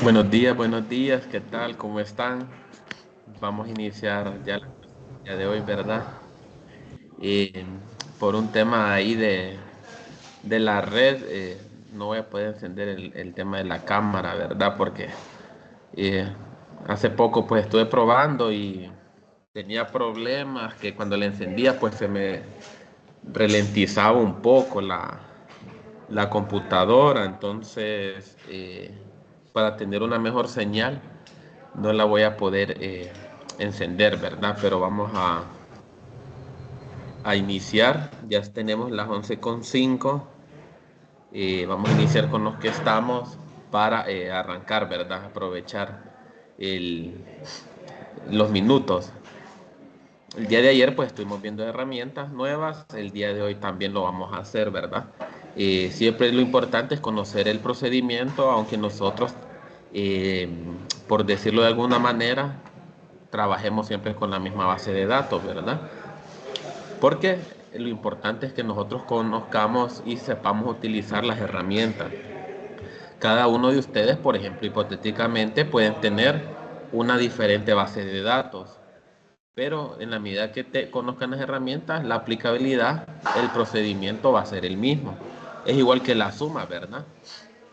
Buenos días, ¿qué tal? ¿Cómo están? Vamos a iniciar ya la clase del día de hoy, ¿verdad? Y por un tema ahí de la red, no voy a poder encender el tema de la cámara, ¿verdad? Porque eh, hace poco pues estuve probando y tenía problemas que cuando la encendía pues se me ralentizaba un poco la computadora, entonces para tener una mejor señal no la voy a poder encender, ¿verdad? Pero vamos a iniciar, ya tenemos las 11:05, vamos a iniciar con los que estamos para arrancar, ¿verdad? Aprovechar el- los minutos. El día de ayer pues estuvimos viendo herramientas nuevas, el día de hoy también lo vamos a hacer, ¿verdad? Siempre lo importante es conocer el procedimiento, aunque nosotros, eh, por decirlo de alguna manera, trabajemos siempre con la misma base de datos, ¿verdad? Porque lo importante es que nosotros conozcamos y sepamos utilizar las herramientas. Cada uno de ustedes, por ejemplo, hipotéticamente, pueden tener una diferente base de datos. Pero en la medida que te conozcan las herramientas, la aplicabilidad, el procedimiento va a ser el mismo. Es igual que la suma, ¿verdad?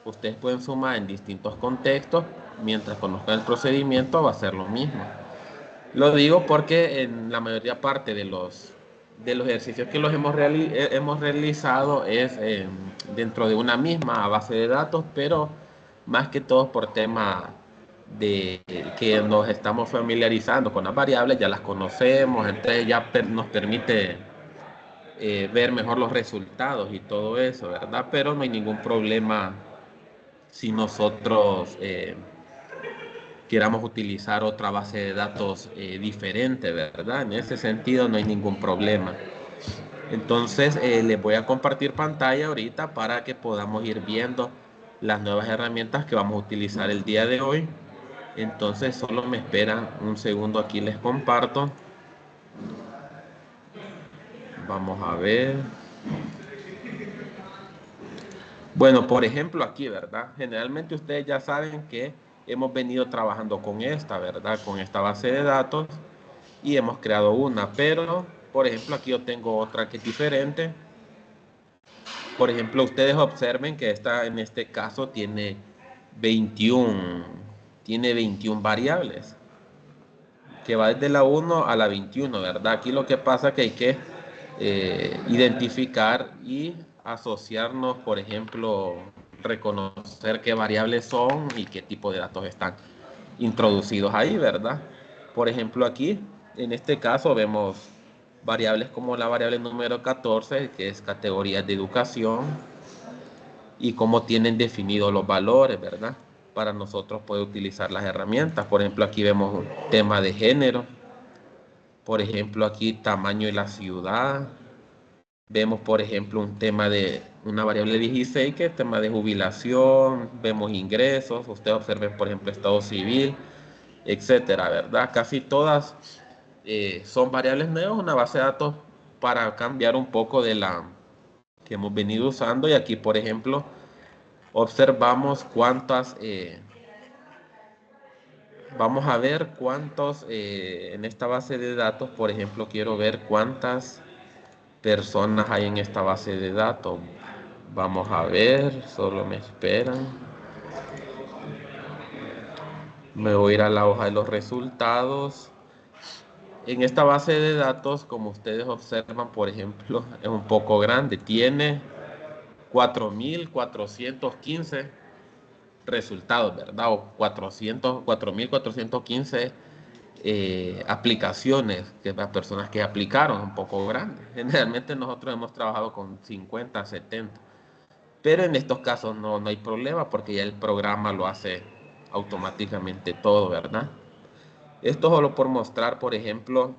Ustedes pueden sumar en distintos contextos, mientras conozcan el procedimiento va a ser lo mismo. Lo digo porque en la mayoría parte de los ejercicios que hemos realizado es dentro de una misma base de datos, pero más que todo por tema de que nos estamos familiarizando con las variables, ya las conocemos, entonces ya nos permite ver mejor los resultados y todo eso, ¿verdad? Pero no hay ningún problema si nosotros queramos utilizar otra base de datos diferente, ¿verdad? En ese sentido no hay ningún problema. Entonces, les voy a compartir pantalla ahorita para que podamos ir viendo las nuevas herramientas que vamos a utilizar el día de hoy. Entonces, solo me esperan un segundo, aquí les comparto. Vamos a ver. Bueno, por ejemplo, aquí, ¿verdad? Generalmente ustedes ya saben que hemos venido trabajando con esta, ¿verdad? Con esta base de datos y hemos creado una, pero, por ejemplo, aquí yo tengo otra que es diferente. Por ejemplo, ustedes observen que esta, en este caso, tiene 21, tiene 21 variables, que va desde la 1 a la 21, ¿verdad? Aquí lo que pasa es que hay que identificar y asociarnos, por ejemplo, reconocer qué variables son y qué tipo de datos están introducidos ahí, ¿verdad? Por ejemplo, aquí, en este caso, vemos variables como la variable número 14, que es categoría de educación, y cómo tienen definidos los valores, ¿verdad? Para nosotros poder utilizar las herramientas. Por ejemplo, aquí vemos un tema de género. Por ejemplo, aquí tamaño de la ciudad. Vemos, por ejemplo, un tema de una variable 16 que es tema de jubilación. Vemos ingresos. Ustedes observen, por ejemplo, estado civil, etcétera, ¿verdad? Casi todas son variables nuevas, una base de datos para cambiar un poco de la que hemos venido usando. Y aquí, por ejemplo, observamos cuántas, vamos a ver cuántos, en esta base de datos, por ejemplo, quiero ver cuántas personas hay en esta base de datos. Vamos a ver, solo me esperan. Me voy a ir a la hoja de los resultados. En esta base de datos, como ustedes observan, por ejemplo, es un poco grande. Tiene 4.415 resultados, ¿verdad? O 4.415 aplicaciones, que las personas que aplicaron, un poco grandes. Generalmente nosotros hemos trabajado con 50, 70, pero en estos casos no hay problema porque ya el programa lo hace automáticamente todo, ¿verdad? Esto solo por mostrar, por ejemplo,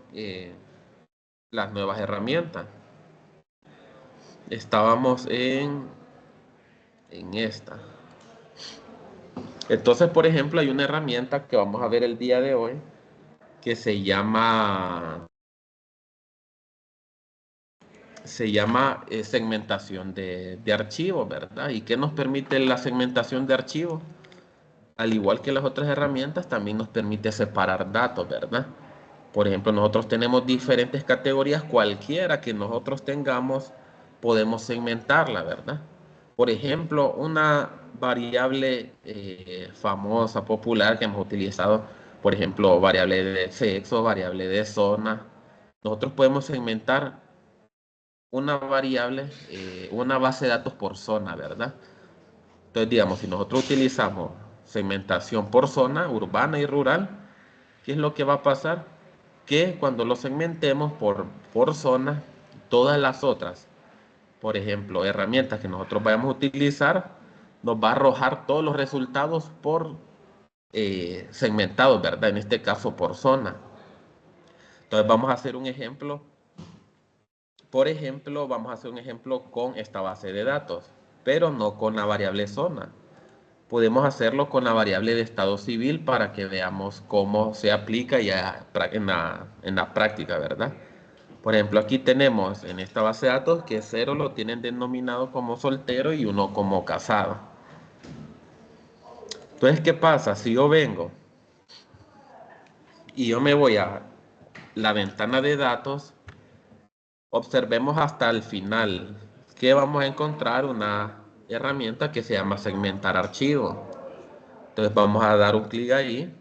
las nuevas herramientas. Estábamos en esta. Entonces, por ejemplo, hay una herramienta que vamos a ver el día de hoy que se llama segmentación de archivos, ¿verdad? ¿Y qué nos permite la segmentación de archivos? al igual que las otras herramientas, también nos permite separar datos, ¿verdad? Por ejemplo, nosotros tenemos diferentes categorías, cualquiera que nosotros tengamos, podemos segmentarla, ¿verdad? Por ejemplo, una variable famosa, popular que hemos utilizado, por ejemplo, variable de sexo, variable de zona. Nosotros podemos segmentar una variable, una base de datos por zona, ¿verdad? Entonces, digamos, si nosotros utilizamos segmentación por zona, urbana y rural, ¿qué es lo que va a pasar? Que cuando lo segmentemos por zona, todas las otras, por ejemplo, herramientas que nosotros vayamos a utilizar, nos va a arrojar todos los resultados por segmentados, ¿verdad? En este caso por zona. Entonces vamos a hacer un ejemplo. Por ejemplo, vamos a hacer un ejemplo con esta base de datos, pero no con la variable zona. Podemos hacerlo con la variable de estado civil para que veamos cómo se aplica ya en la práctica, ¿verdad? Por ejemplo, aquí tenemos en esta base de datos que 0 lo tienen denominado como soltero y 1 como casado. Entonces, ¿qué pasa? Si yo vengo y yo me voy a la ventana de datos, observemos hasta el final que vamos a encontrar una herramienta que se llama segmentar archivo. Entonces vamos a dar un clic ahí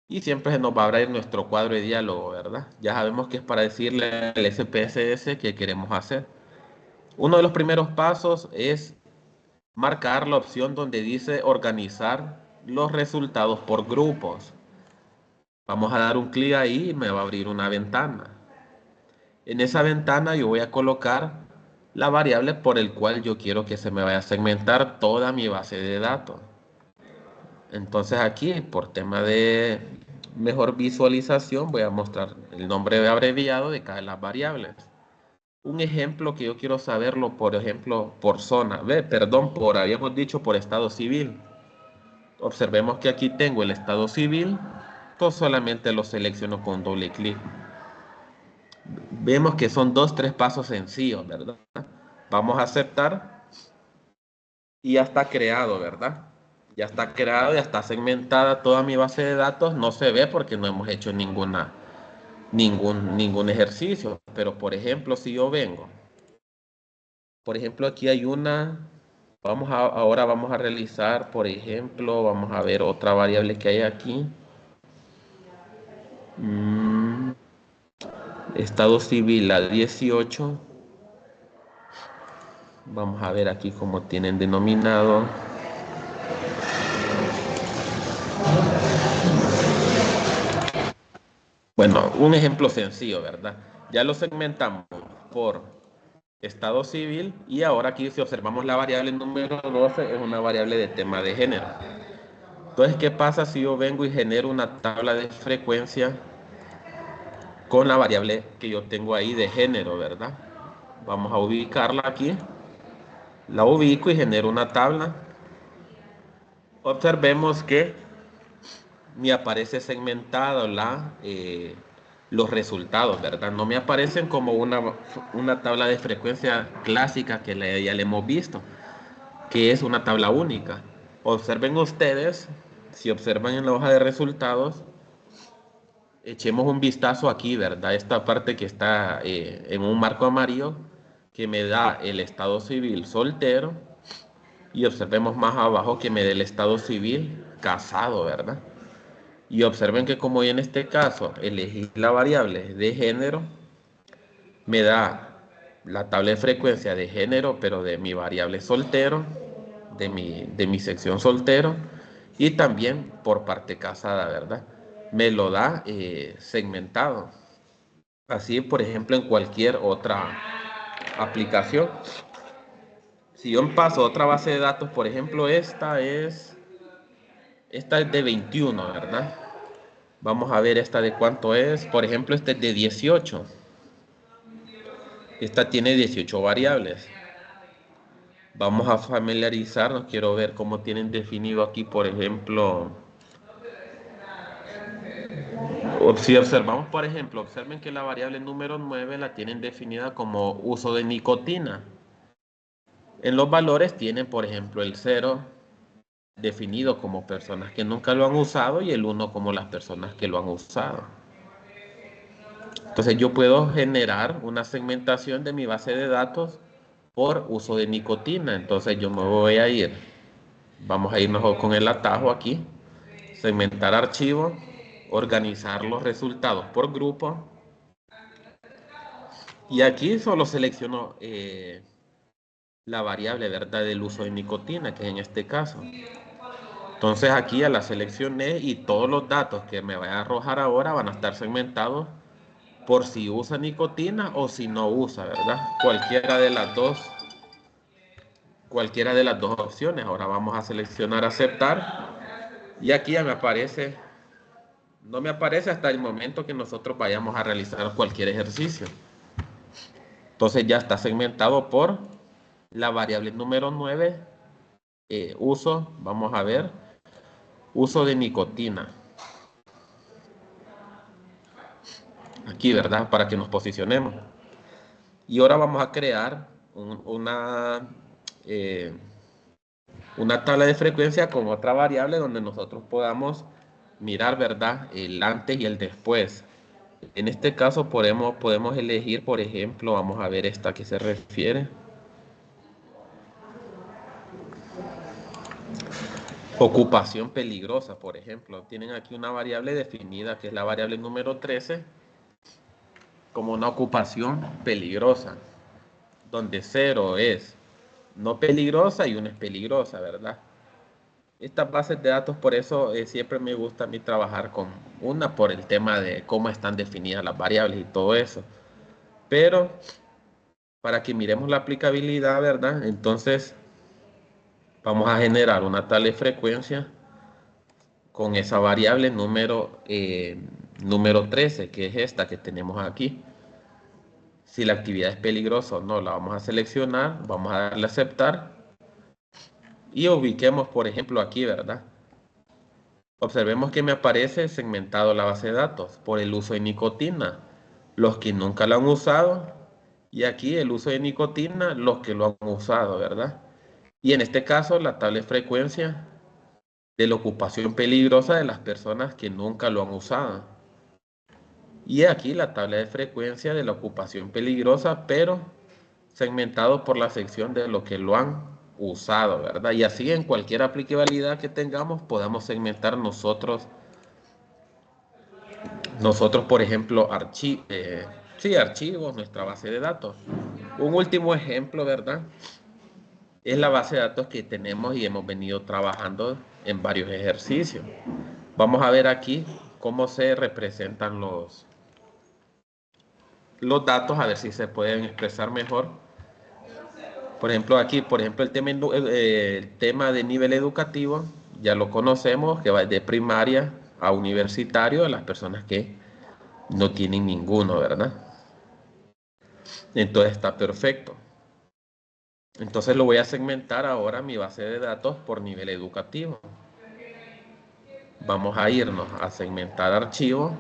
y siempre se nos va a abrir nuestro cuadro de diálogo, ¿verdad? Ya sabemos que es para decirle al SPSS que queremos hacer. Uno de los primeros pasos es marcar la opción donde dice organizar los resultados por grupos. Vamos a dar un clic ahí y me va a abrir una ventana. En esa ventana yo voy a colocar la variable por el cual yo quiero que se me vaya a segmentar toda mi base de datos. Entonces aquí, por tema de mejor visualización, voy a mostrar el nombre abreviado de cada de las variables. Un ejemplo que yo quiero saberlo, por ejemplo, por zona. Habíamos dicho por estado civil. Observemos que aquí tengo el estado civil, pues solamente lo selecciono con doble clic. Vemos que son tres pasos sencillos, ¿verdad? Vamos a aceptar y ya está creado, ¿verdad? Ya está creado, ya está segmentada toda mi base de datos. No se ve porque no hemos hecho ningún ejercicio. Pero, por ejemplo, si yo vengo, por ejemplo, aquí hay ahora vamos a realizar, por ejemplo, vamos a ver otra variable que hay aquí. Estado civil a 18. Vamos a ver aquí cómo tienen denominado. Bueno, un ejemplo sencillo, ¿verdad? Ya lo segmentamos por estado civil y ahora aquí si observamos la variable número 12 es una variable de tema de género. Entonces, ¿qué pasa si yo vengo y genero una tabla de frecuencia con la variable que yo tengo ahí de género, ¿verdad? Vamos a ubicarla aquí. La ubico y genero una tabla. Observemos que me aparece segmentado los resultados, ¿verdad? No me aparecen como una tabla de frecuencia clásica que ya le hemos visto, que es una tabla única. Observen ustedes, si observan en la hoja de resultados, echemos un vistazo aquí, ¿verdad? Esta parte que está en un marco amarillo, que me da el estado civil soltero, y observemos más abajo que me dé el estado civil casado, ¿verdad? Y observen que como en este caso elegí la variable de género, me da la tabla de frecuencia de género, pero de mi variable soltero, de mi sección soltero, y también por parte casada, ¿verdad? Me lo da segmentado. Así, por ejemplo, en cualquier otra aplicación. Si yo paso a otra base de datos, por ejemplo, esta es de 21, ¿verdad? Vamos a ver esta de cuánto es. Por ejemplo, esta es de 18. Esta tiene 18 variables. Vamos a familiarizarnos. Quiero ver cómo tienen definido aquí, por ejemplo. Si observamos, por ejemplo, observen que la variable número 9 la tienen definida como uso de nicotina. En los valores tienen, por ejemplo, el 0, definido como personas que nunca lo han usado y el 1 como las personas que lo han usado. Entonces yo puedo generar una segmentación de mi base de datos por uso de nicotina. Entonces yo me voy a ir, vamos a irnos con el atajo aquí, segmentar archivo, organizar los resultados por grupo. Y aquí solo selecciono la variable, ¿verdad?, del uso de nicotina, que es en este caso. Entonces aquí ya la seleccioné y todos los datos que me vaya a arrojar ahora van a estar segmentados por si usa nicotina o si no usa, ¿verdad? Cualquiera de las dos opciones. Ahora vamos a seleccionar aceptar y aquí ya me aparece, no me aparece hasta el momento que nosotros vayamos a realizar cualquier ejercicio. Entonces ya está segmentado por la variable número 9, uso, vamos a ver, uso de nicotina. Aquí, ¿verdad? Para que nos posicionemos. Y ahora vamos a crear eh, una tabla de frecuencia con otra variable donde nosotros podamos mirar, ¿verdad?, el antes y el después. En este caso podemos elegir, por ejemplo, vamos a ver esta que se refiere. Ocupación peligrosa, por ejemplo. Tienen aquí una variable definida que es la variable número 13 como una ocupación peligrosa, donde 0 es no peligrosa y 1 es peligrosa, ¿verdad? Estas bases de datos, por eso siempre me gusta a mí trabajar con una por el tema de cómo están definidas las variables y todo eso. Pero para que miremos la aplicabilidad, ¿verdad? Entonces vamos a generar una tal frecuencia con esa variable número 13, que es esta que tenemos aquí. Si la actividad es peligrosa o no, la vamos a seleccionar, vamos a darle a aceptar y ubiquemos, por ejemplo, aquí, ¿verdad? Observemos que me aparece segmentado la base de datos por el uso de nicotina, los que nunca lo han usado, y aquí el uso de nicotina, los que lo han usado, ¿verdad? Y en este caso, la tabla de frecuencia de la ocupación peligrosa de las personas que nunca lo han usado. Y aquí la tabla de frecuencia de la ocupación peligrosa, pero segmentado por la sección de lo que lo han usado, ¿verdad? Y así en cualquier aplicabilidad que tengamos, podamos segmentar nosotros, por ejemplo, archivos, nuestra base de datos. Un último ejemplo, ¿verdad? Es la base de datos que tenemos y hemos venido trabajando en varios ejercicios. Vamos a ver aquí cómo se representan los datos, a ver si se pueden expresar mejor. Por ejemplo, aquí, el tema de nivel educativo, ya lo conocemos, que va de primaria a universitario, de las personas que no tienen ninguno, ¿verdad? Entonces está perfecto. Entonces lo voy a segmentar ahora mi base de datos por nivel educativo. Vamos a irnos a segmentar archivo,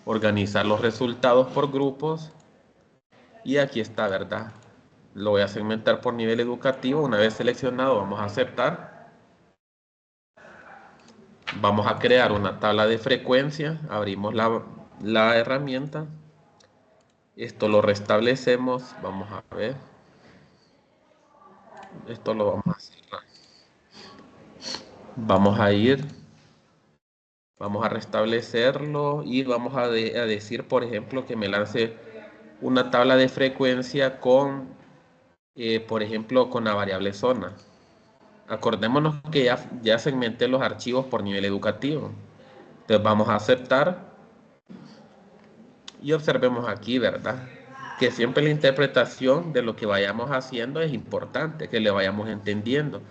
organizar los resultados por grupos y aquí está, ¿verdad? Lo voy a segmentar por nivel educativo. Una vez seleccionado, vamos a aceptar. Vamos a crear una tabla de frecuencia. Abrimos la herramienta. Esto lo restablecemos. Vamos a ver. Esto lo vamos a cerrar. Vamos a ir. Vamos a restablecerlo y vamos a decir, por ejemplo, que me lance una tabla de frecuencia con, por ejemplo, con la variable zona. Acordémonos que ya segmenté los archivos por nivel educativo. Entonces vamos a aceptar y observemos aquí, ¿verdad? Que siempre la interpretación de lo que vayamos haciendo es importante, que le vayamos entendiendo,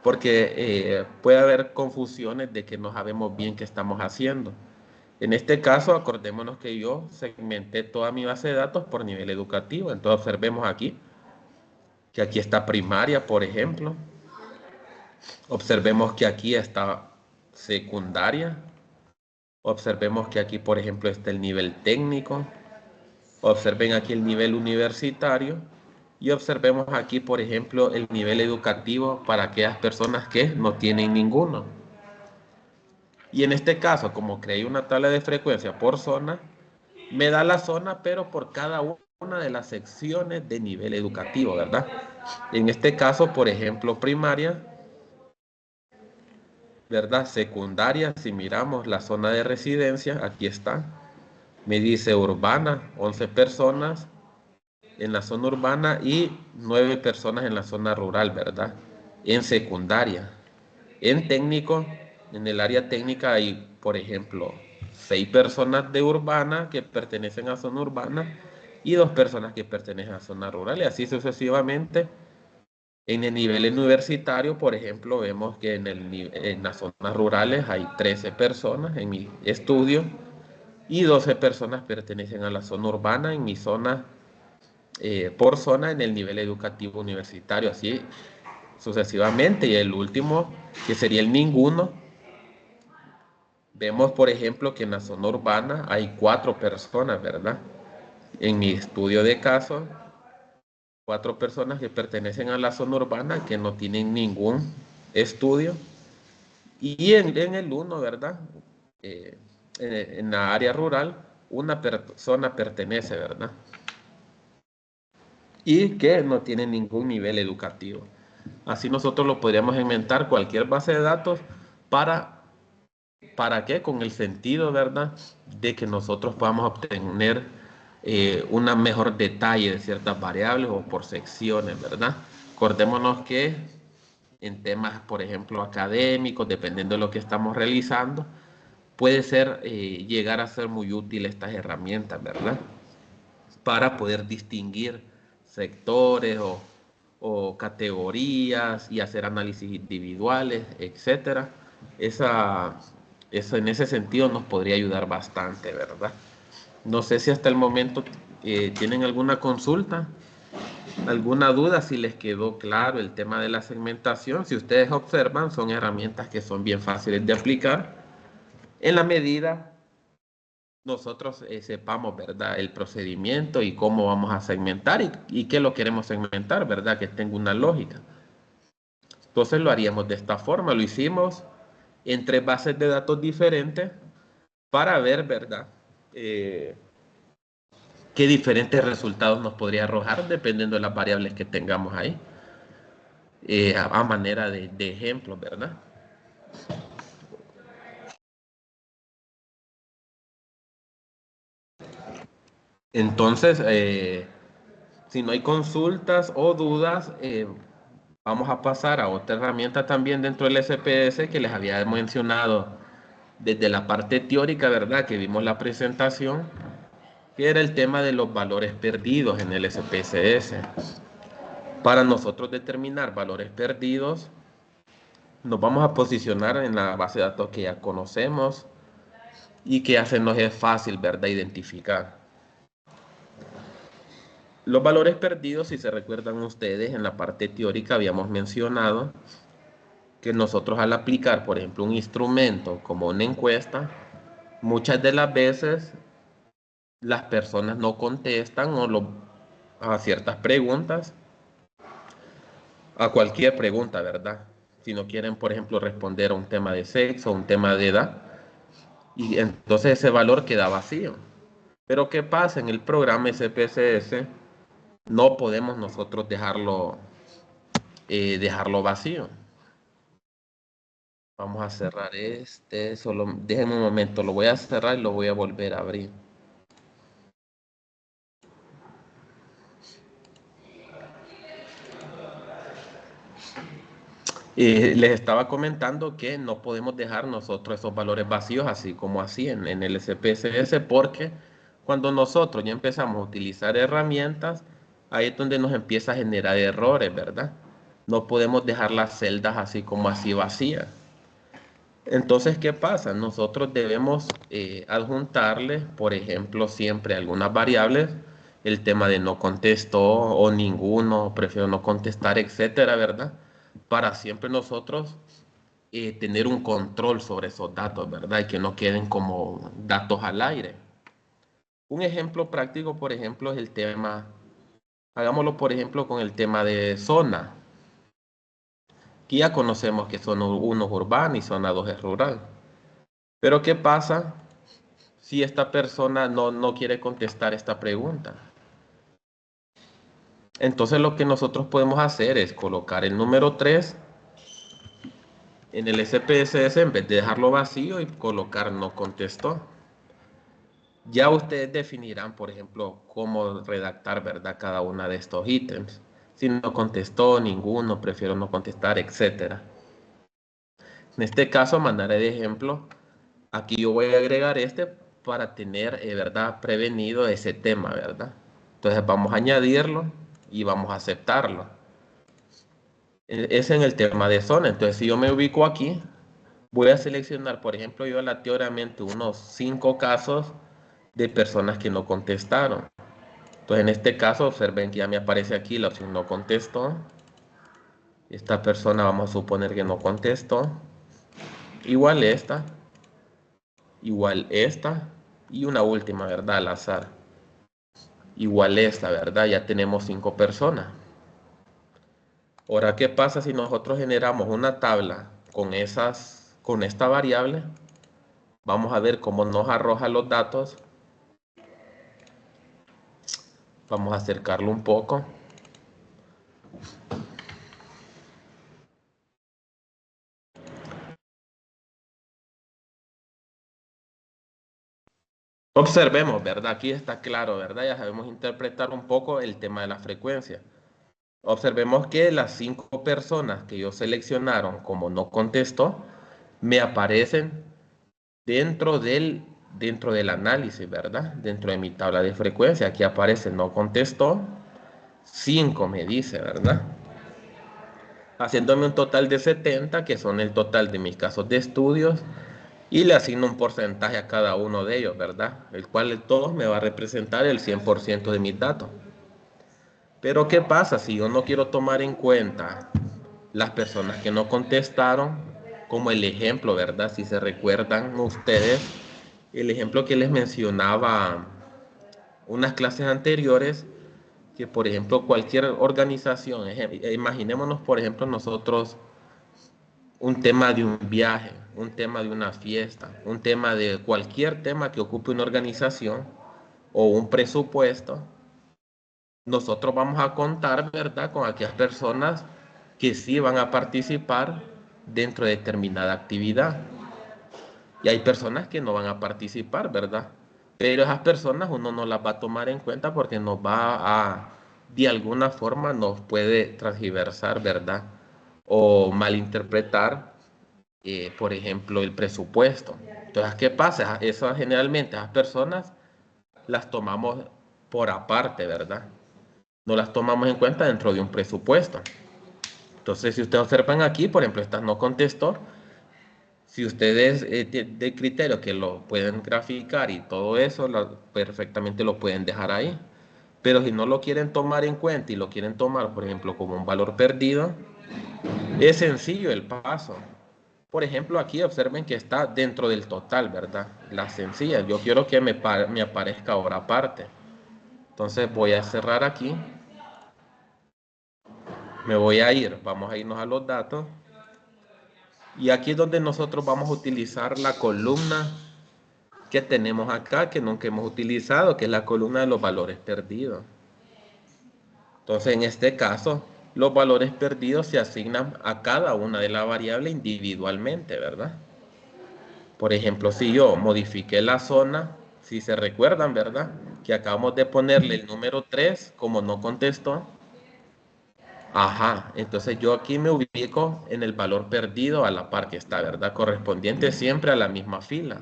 porque puede haber confusiones de que no sabemos bien qué estamos haciendo. En este caso, acordémonos que yo segmenté toda mi base de datos por nivel educativo. Entonces observemos aquí, que aquí está primaria, por ejemplo. Observemos que aquí está secundaria. Observemos que aquí, por ejemplo, está el nivel técnico. Observen aquí el nivel universitario Y observemos aquí, por ejemplo, el nivel educativo para aquellas personas que no tienen ninguno. Y en este caso, como creé una tabla de frecuencia por zona, me da la zona, pero por cada una de las secciones de nivel educativo, ¿verdad? En este caso, por ejemplo, primaria, ¿verdad? Secundaria, si miramos la zona de residencia, aquí está. Me dice urbana, 11 personas en la zona urbana y 9 personas en la zona rural, ¿verdad? En secundaria. En técnico, en el área técnica hay, por ejemplo, 6 personas de urbana que pertenecen a zona urbana y 2 personas que pertenecen a zona rural y así sucesivamente. En el nivel universitario, por ejemplo, vemos que en las zonas rurales hay 13 personas en mi estudio y 12 personas pertenecen a la zona urbana en mi zona, por zona en el nivel educativo universitario, así sucesivamente. Y el último, que sería el ninguno, vemos, por ejemplo, que en la zona urbana hay 4 personas, ¿verdad? En mi estudio de casos, 4 personas que pertenecen a la zona urbana que no tienen ningún estudio. Y en el uno, ¿verdad? En la área rural, una persona pertenece, ¿verdad? Y que no tiene ningún nivel educativo. Así nosotros lo podríamos inventar cualquier base de datos para, ¿para qué? Con el sentido, ¿verdad? De que nosotros podamos obtener una mejor detalle de ciertas variables o por secciones, ¿verdad? Acordémonos que en temas, por ejemplo, académicos, dependiendo de lo que estamos realizando, puede ser, llegar a ser muy útil estas herramientas, ¿verdad? Para poder distinguir sectores o categorías y hacer análisis individuales, etcétera. Esa, eso en ese sentido nos podría ayudar bastante, ¿verdad? No sé si hasta el momento tienen alguna consulta, alguna duda, si les quedó claro el tema de la segmentación. Si ustedes observan, son herramientas que son bien fáciles de aplicar en la medida nosotros sepamos, ¿verdad? El procedimiento y cómo vamos a segmentar y qué lo queremos segmentar, ¿verdad? Que tenga una lógica. Entonces lo haríamos de esta forma. Lo hicimos en 3 bases de datos diferentes para ver, ¿verdad? Eh, qué diferentes resultados nos podría arrojar dependiendo de las variables que tengamos ahí. A manera de ejemplo, ¿verdad? Entonces, si no hay consultas o dudas, vamos a pasar a otra herramienta también dentro del SPS que les había mencionado desde la parte teórica, ¿verdad? Que vimos la presentación, que era el tema de los valores perdidos en el SPSS. Para nosotros determinar valores perdidos, nos vamos a posicionar en la base de datos que ya conocemos y que ya se nos es fácil, ¿verdad? Identificar. Los valores perdidos, si se recuerdan ustedes, en la parte teórica habíamos mencionado que nosotros al aplicar, por ejemplo, un instrumento como una encuesta, muchas de las veces las personas no contestan a ciertas preguntas, a cualquier pregunta, ¿verdad? Si no quieren, por ejemplo, responder a un tema de sexo, un tema de edad, y entonces ese valor queda vacío. Pero ¿qué pasa? En el programa SPSS no podemos nosotros dejarlo vacío. Vamos a cerrar este, solo déjenme un momento, lo voy a cerrar y lo voy a volver a abrir. Les estaba comentando que no podemos dejar nosotros esos valores vacíos así como así en el SPSS porque cuando nosotros ya empezamos a utilizar herramientas, ahí es donde nos empieza a generar errores, ¿verdad? No podemos dejar las celdas así como así vacías. Entonces, ¿qué pasa? Nosotros debemos adjuntarle, por ejemplo, siempre algunas variables, el tema de no contestó o ninguno, prefiero no contestar, etcétera, ¿verdad? Para siempre nosotros tener un control sobre esos datos, ¿verdad? Y que no queden como datos al aire. Un ejemplo práctico, por ejemplo, es el tema Hagámoslo, por ejemplo, con el tema de zona. Aquí ya conocemos que zona 1 es urbana y zona 2 es rural. Pero ¿qué pasa si esta persona no quiere contestar esta pregunta? Entonces lo que nosotros podemos hacer es colocar el número 3 en el SPSS en vez de dejarlo vacío y colocar no contestó. Ya ustedes definirán, por ejemplo, cómo redactar, ¿verdad? Cada una de estos ítems. Si no contestó ninguno, prefiero no contestar, etcétera. En este caso, mandaré de ejemplo. Aquí yo voy a agregar este para tener, ¿verdad? Prevenido ese tema, ¿verdad? Entonces vamos a añadirlo y vamos a aceptarlo. Es en el tema de zona. Entonces, si yo me ubico aquí, voy a seleccionar, por ejemplo, yo aleatoriamente unos 5 casos de personas que no contestaron. Entonces, en este caso, observen que ya me aparece aquí la opción no contestó. Esta persona vamos a suponer que no contestó. Igual esta y una última, ¿verdad? Al azar. Igual esta, ¿verdad? Ya tenemos 5 personas. Ahora, ¿qué pasa si nosotros generamos una tabla con esta variable? Vamos a ver cómo nos arroja los datos. Vamos a acercarlo un poco. Observemos, ¿verdad? Aquí está claro, ¿verdad? Ya sabemos interpretar un poco el tema de la frecuencia. Observemos que las 5 personas que ellos seleccionaron como no contestó, me aparecen dentro del análisis, ¿verdad? Dentro de mi tabla de frecuencia. Aquí aparece no contestó, 5 me dice, ¿verdad? Haciéndome un total de 70, que son el total de mis casos de estudios, y le asigno un porcentaje a cada uno de ellos, ¿verdad? El cual de todos me va a representar el 100% de mis datos. Pero ¿qué pasa si yo no quiero tomar en cuenta las personas que no contestaron? Como el ejemplo, ¿verdad? Si se recuerdan ustedes, el ejemplo que les mencionaba unas clases anteriores, que por ejemplo cualquier organización, imaginémonos por ejemplo nosotros un tema de un viaje, un tema de una fiesta, un tema de cualquier tema que ocupe una organización o un presupuesto, nosotros vamos a contar, ¿verdad?, con aquellas personas que sí van a participar dentro de determinada actividad. Y hay personas que no van a participar, ¿verdad? Pero esas personas uno no las va a tomar en cuenta porque nos va a, de alguna forma, nos puede transgiversar, ¿verdad? O malinterpretar, por ejemplo, el presupuesto. Entonces, ¿qué pasa? Esas generalmente, esas personas las tomamos por aparte, ¿verdad? No las tomamos en cuenta dentro de un presupuesto. Entonces, si ustedes observan aquí, por ejemplo, estas no contestó. Si ustedes de criterio que lo pueden graficar y todo eso, perfectamente lo pueden dejar ahí. Pero si no lo quieren tomar en cuenta y lo quieren tomar, por ejemplo, como un valor perdido, es sencillo el paso. Por ejemplo, aquí observen que está dentro del total, ¿verdad? La sencilla. Yo quiero que me aparezca ahora aparte. Entonces voy a cerrar aquí. Me voy a ir. Vamos a irnos a los datos. Y aquí es donde nosotros vamos a utilizar la columna que tenemos acá, que nunca hemos utilizado, que es la columna de los valores perdidos. Entonces, en este caso, los valores perdidos se asignan a cada una de las variables individualmente, ¿verdad? Por ejemplo, si yo modifiqué la zona, si se recuerdan, ¿verdad? Que acabamos de ponerle el número 3 como no contestó. Ajá, entonces yo aquí me ubico en el valor perdido a la par que está, ¿verdad? Correspondiente siempre a la misma fila.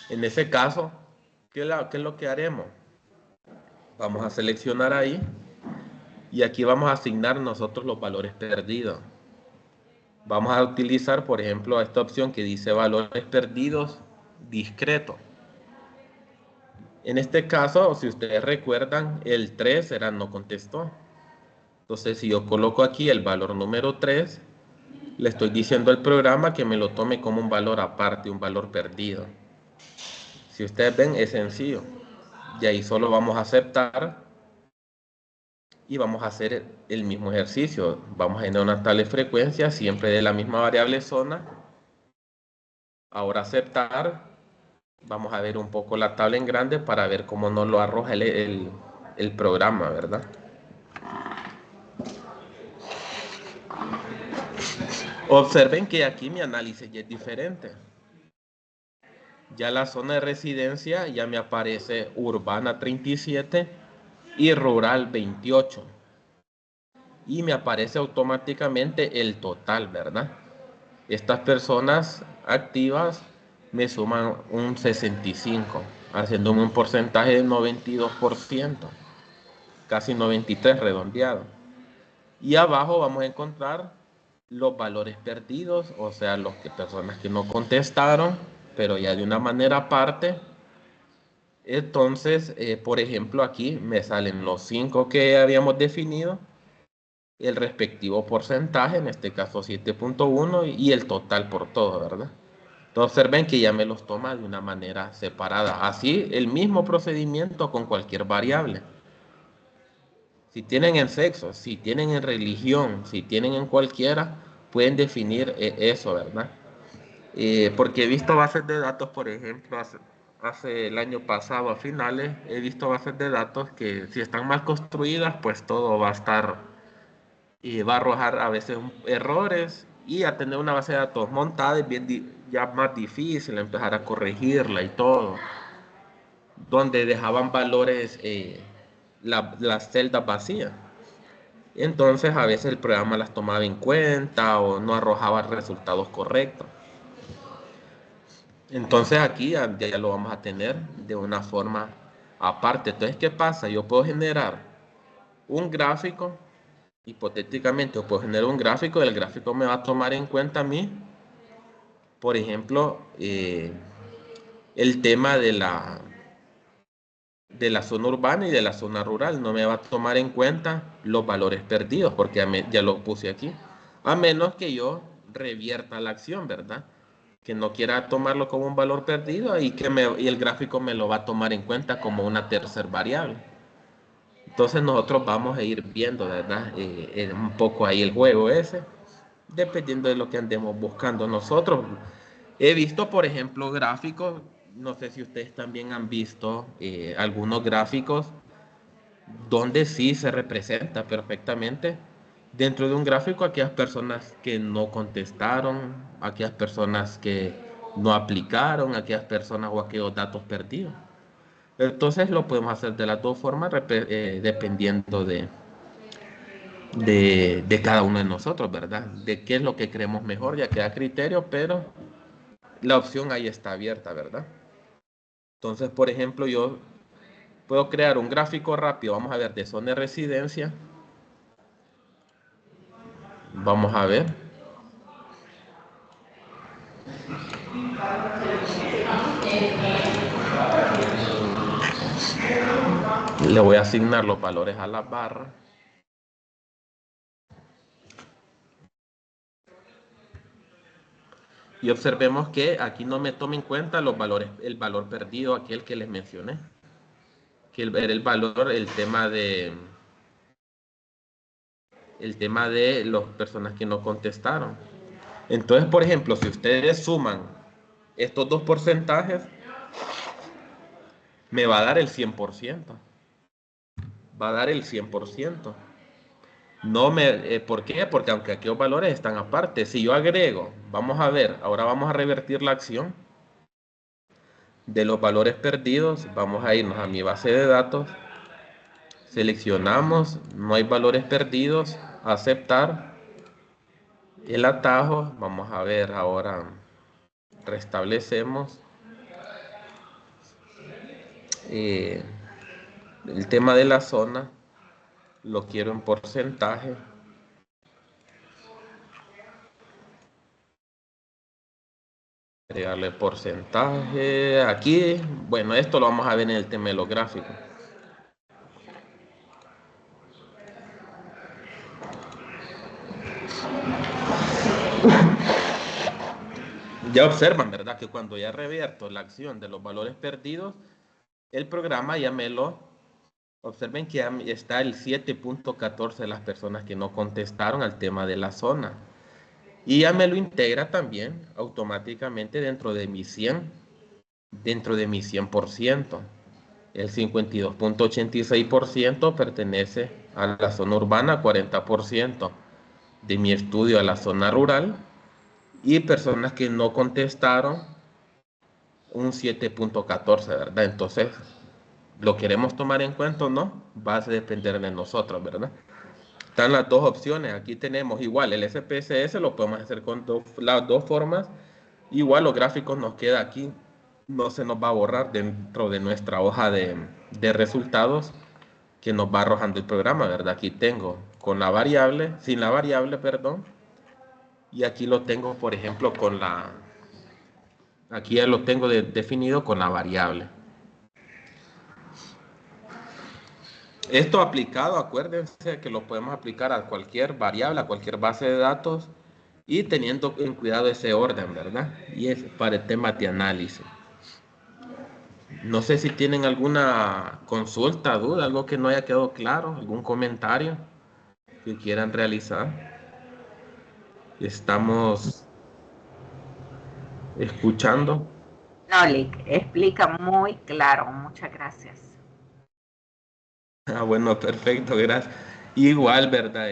En ese caso, ¿qué es lo que haremos? Vamos a seleccionar ahí y aquí vamos a asignar nosotros los valores perdidos. Vamos a utilizar, por ejemplo, esta opción que dice valores perdidos discreto. En este caso, si ustedes recuerdan, el 3 era no contestó. Entonces, si yo coloco aquí el valor número 3, le estoy diciendo al programa que me lo tome como un valor aparte, un valor perdido. Si ustedes ven, es sencillo. Y ahí solo vamos a aceptar y vamos a hacer el mismo ejercicio. Vamos a generar una tabla de frecuencia siempre de la misma variable zona. Ahora aceptar. Vamos a ver un poco la tabla en grande para ver cómo nos lo arroja el programa, ¿verdad? Observen que aquí mi análisis ya es diferente. Ya la zona de residencia ya me aparece urbana 37 y rural 28. Y me aparece automáticamente el total, ¿verdad? Estas personas activas me suman un 65, haciéndome un porcentaje de 92%, casi 93 redondeado. Y abajo vamos a encontrar los valores perdidos, o sea, los que personas que no contestaron, pero ya de una manera aparte. Entonces, por ejemplo, aquí me salen los 5 que habíamos definido, el respectivo porcentaje, en este caso 7.1, y el total por todo, ¿verdad? Entonces, observen que ya me los toma de una manera separada. Así, el mismo procedimiento con cualquier variable. Si tienen en sexo, si tienen en religión, si tienen en cualquiera, pueden definir eso, ¿verdad? Porque he visto bases de datos, por ejemplo, hace el año pasado a finales, he visto bases de datos que si están mal construidas, pues todo va a estar y va a arrojar a veces errores, y a tener una base de datos montada es bien ya más difícil empezar a corregirla y todo, donde dejaban valores las celdas vacías. Entonces a veces el programa las tomaba en cuenta o no arrojaba resultados correctos. Entonces aquí ya lo vamos a tener de una forma aparte. Entonces, ¿qué pasa? Yo puedo generar un gráfico, hipotéticamente, o puedo generar un gráfico, y el gráfico me va a tomar en cuenta a mí, por ejemplo, el tema de la zona urbana y de la zona rural. No me va a tomar en cuenta los valores perdidos, porque ya lo puse aquí. A menos que yo revierta la acción, ¿verdad? Que no quiera tomarlo como un valor perdido y el gráfico me lo va a tomar en cuenta como una tercera variable. Entonces nosotros vamos a ir viendo, ¿verdad? Un poco ahí el juego ese, dependiendo de lo que andemos buscando nosotros. He visto, por ejemplo, gráficos, no sé si ustedes también han visto algunos gráficos donde sí se representa perfectamente dentro de un gráfico aquellas personas que no contestaron, aquellas personas que no aplicaron, aquellas personas o aquellos datos perdidos. Entonces lo podemos hacer de las dos formas dependiendo de cada uno de nosotros, ¿verdad? De qué es lo que creemos mejor, ya queda criterio, pero la opción ahí está abierta, ¿verdad? Entonces, por ejemplo, yo puedo crear un gráfico rápido, vamos a ver, de zona de residencia. Vamos a ver. Le voy a asignar los valores a la barra. Y observemos que aquí no me toma en cuenta los valores, el valor perdido, aquel que les mencioné. Que era el valor, el tema de las personas que no contestaron. Entonces, por ejemplo, si ustedes suman estos dos porcentajes, me va a dar el 100%. Va a dar el 100%. No ¿por qué? Porque aunque aquellos valores están aparte, si yo agrego, vamos a ver, ahora vamos a revertir la acción de los valores perdidos, vamos a irnos a mi base de datos, seleccionamos, no hay valores perdidos, aceptar el atajo, vamos a ver ahora, restablecemos eh, el tema de la zona, lo quiero en porcentaje. Agregarle porcentaje aquí. Bueno, esto lo vamos a ver en el tema de los gráficos. Ya observan, ¿verdad? Que cuando ya revierto la acción de los valores perdidos, el programa ya me lo Observen que está el 7.14 de las personas que no contestaron al tema de la zona. Y ya me lo integra también automáticamente dentro de mi 100%. El 52.86% pertenece a la zona urbana, 40% de mi estudio a la zona rural y personas que no contestaron un 7.14, ¿verdad? Entonces, ¿lo queremos tomar en cuenta o no? Va a depender de nosotros, ¿verdad? Están las dos opciones. Aquí tenemos igual el SPSS, lo podemos hacer con las dos formas. Igual los gráficos nos queda aquí, no se nos va a borrar dentro de nuestra hoja de resultados que nos va arrojando el programa, ¿verdad? Aquí tengo con la variable, sin la variable, perdón, y aquí lo tengo, por ejemplo, aquí ya lo tengo definido con la variable. Esto aplicado, acuérdense que lo podemos aplicar a cualquier variable, a cualquier base de datos y teniendo en cuidado ese orden, ¿verdad? Y es para el tema de análisis. No sé si tienen alguna consulta, duda, algo que no haya quedado claro, algún comentario que quieran realizar. Estamos escuchando. No, Lick, explica muy claro, muchas gracias. Ah, bueno, perfecto, gracias. Igual, ¿verdad?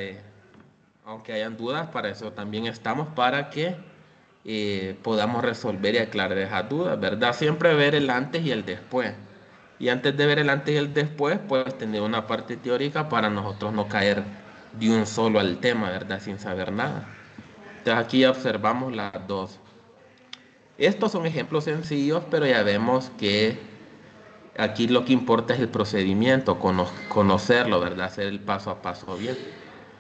Aunque hayan dudas, para eso también estamos, para que podamos resolver y aclarar esas dudas, ¿verdad? Siempre ver el antes y el después. Y antes de ver el antes y el después, pues tener una parte teórica para nosotros no caer de un solo al tema, ¿verdad? Sin saber nada. Entonces aquí observamos las dos. Estos son ejemplos sencillos, pero ya vemos que aquí lo que importa es el procedimiento, conocerlo, ¿verdad? Hacer el paso a paso bien.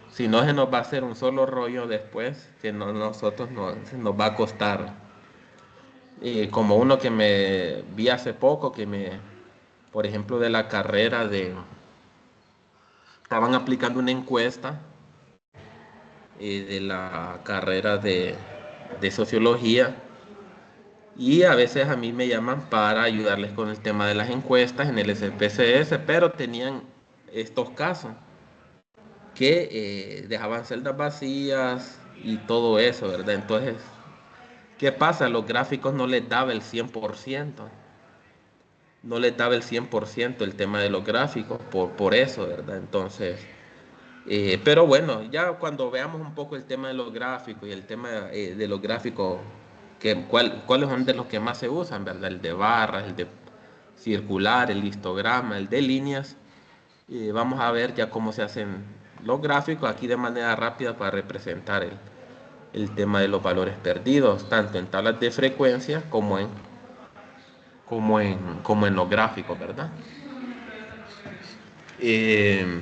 Si no, se nos va a hacer un solo rollo después, que nosotros se nos va a costar. Como uno que me vi hace poco, por ejemplo, de la carrera estaban aplicando una encuesta de la carrera de sociología y a veces a mí me llaman para ayudarles con el tema de las encuestas en el SPSS, pero tenían estos casos que dejaban celdas vacías y todo eso, ¿verdad? Entonces, ¿qué pasa? Los gráficos no les daba el 100%, no les daba el 100% el tema de los gráficos, por eso, ¿verdad? Entonces, pero bueno, ya cuando veamos un poco el tema de los gráficos y el tema de los gráficos, cuáles son de los que más se usan, ¿verdad? El de barras, el de circular, el histograma, el de líneas. Vamos a ver ya cómo se hacen los gráficos aquí de manera rápida para representar el tema de los valores perdidos, tanto en tablas de frecuencia como en los gráficos, ¿verdad? Eh,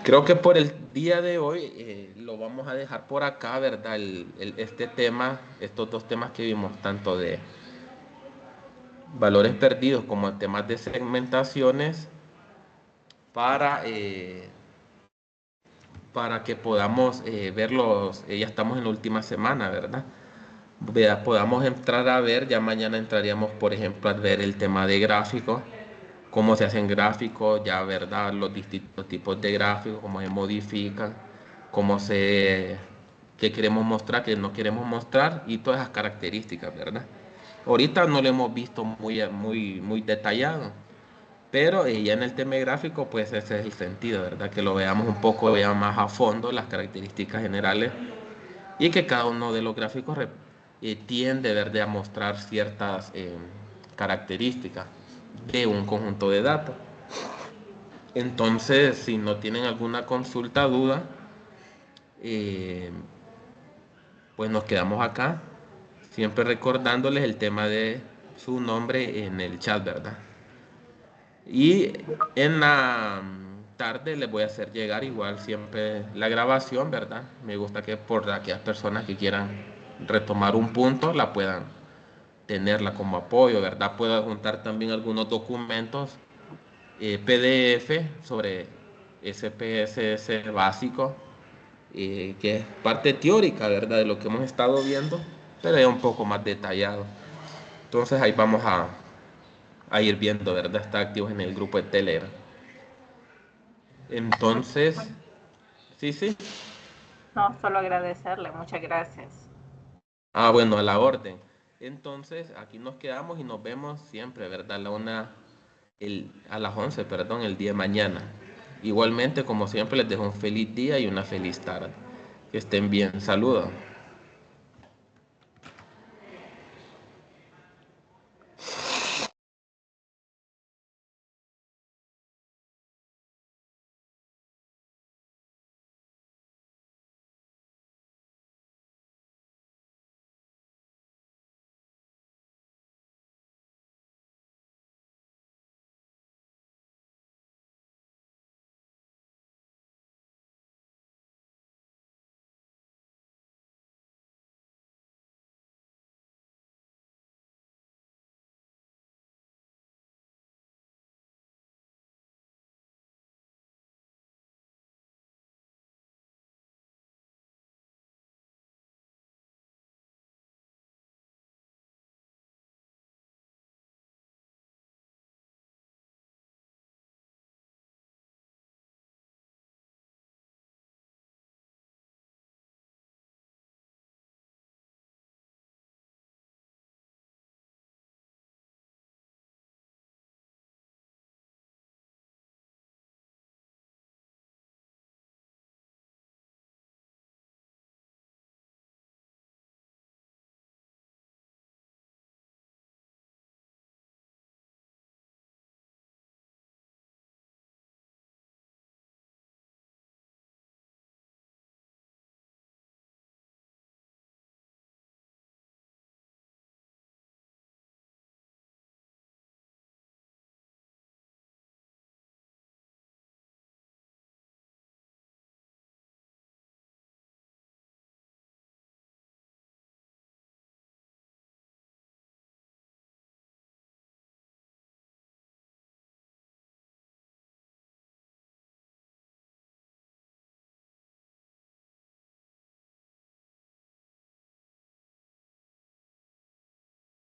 Creo que por el día de hoy lo vamos a dejar por acá, ¿verdad? Este tema, estos dos temas que vimos, tanto de valores perdidos como temas de segmentaciones, para, eh, para que podamos verlos. Ya estamos en la última semana, ¿verdad? Podamos entrar a ver, ya mañana entraríamos, por ejemplo, a ver el tema de gráficos, cómo se hacen gráficos, ya, ¿verdad? Los distintos tipos de gráficos, cómo se modifican, cómo se, qué queremos mostrar, qué no queremos mostrar y todas esas características, ¿verdad? Ahorita no lo hemos visto muy detallado, pero ya en el tema gráfico, pues ese es el sentido, ¿verdad? Que lo veamos un poco ya más a fondo, las características generales y que cada uno de los gráficos tiende, ¿verdad?, a mostrar ciertas características de un conjunto de datos. Entonces, si no tienen alguna consulta, duda, eh, pues nos quedamos acá, siempre recordándoles el tema de su nombre en el chat, ¿verdad? Y en la tarde les voy a hacer llegar igual siempre la grabación, ¿verdad? Me gusta que por aquellas personas que quieran retomar un punto la puedan tenerla como apoyo, ¿verdad? Puedo juntar también algunos documentos PDF sobre SPSS básico, que es parte teórica, ¿verdad? De lo que hemos estado viendo, pero es un poco más detallado. Entonces ahí vamos a ir viendo, ¿verdad? Está activos en el grupo de Telegram. Entonces, sí, sí. No, solo agradecerle, muchas gracias. Ah, bueno, a la orden. Entonces, aquí nos quedamos y nos vemos siempre, ¿verdad? A las 11, perdón, el día de mañana. Igualmente, como siempre, les dejo un feliz día y una feliz tarde. Que estén bien. Saludos.